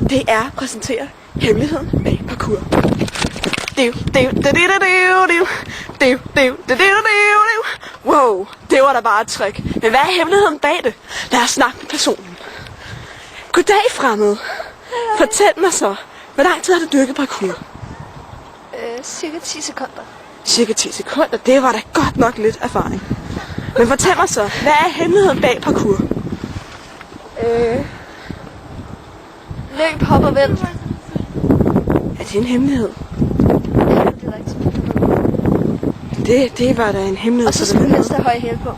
Det er at præsentere hemmeligheden bag parkour. Wow, det var da bare et trick. Men hvad er hemmeligheden bag det? Lad os snakke med personen. Goddag, fremmede. Fortæl mig så, hvor lang tid har du dyrket parkour? Cirka 10 sekunder. Cirka 10 sekunder? Det var da godt nok lidt erfaring. Men fortæl mig så, hvad er hemmeligheden bag parkour? Løb, hop og vent. Er det en hemmelighed? Ja, det er rigtigt. Det var da en hemmelighed. Og så skal du helst have høje hæle på.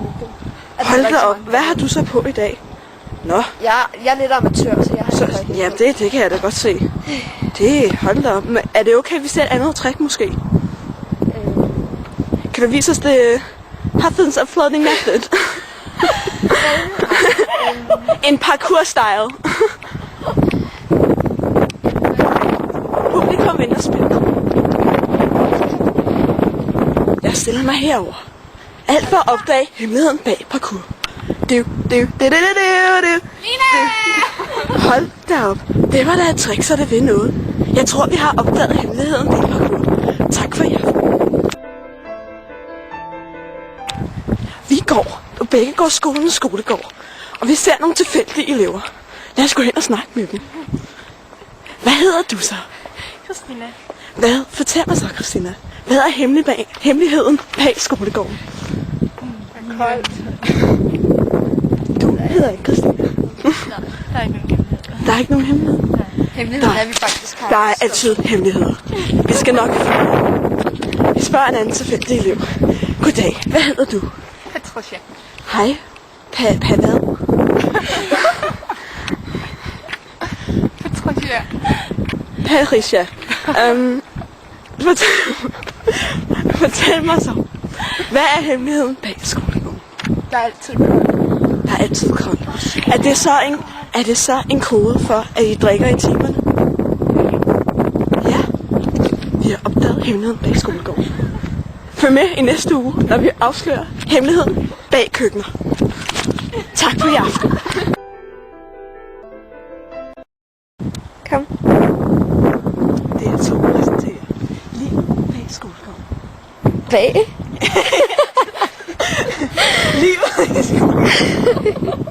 Hold da op. Hvad har du så på i dag? Nå. Jeg er lidt amatør, så jeg har ikke høje hæle. Jamen, det kan jeg da godt se. Hold da op. Men er det okay, hvis det er et andet trick måske? Kan du vise os det Huffins of Floating Method? En parkour-style. Publikum vender spændt. Jeg stiller mig herover. Alt for at opdage hemmeligheden bag parkour. Hold da op. Det var da et trick, så det vil noget. Jeg tror, vi har opdaget hemmeligheden bag parkour. Tak for jer. Vi går, og begge går skolens skolegård. Og vi ser nogle tilfældige elever. Lad os gå hen og snakke med dem. Hvad hedder du så? Christina. Hvad? Fortæl mig så, Christina. Hvad er hemmeligheden bag skolegården? Koldt. Du hedder ikke Christina. Der er ikke nogen hemmelighed. Der er ikke nogen hemmelighed? Hemmeligheden er, vi faktisk har. Der er altid hemmeligheder. Vi skal nok finde. Vi spørger en anden tilfældig elev. Goddag. Hvad hedder du? Patricia. Hej. Hvad? Patricia. Patricia. Fortæl mig så. Hvad er hemmeligheden bag skolegården? Der er altid koldt. Der er altid koldt. Er det så en kode for, at I drikker i timerne? Ja. Vi har opdaget hemmeligheden bag skolegården. Følg med i næste uge, når vi afslører hemmeligheden bag køkkener. Tak for i aften. Kom. Det er to præsenterer lige bag skolegården. Bag? Lige bag skolegården.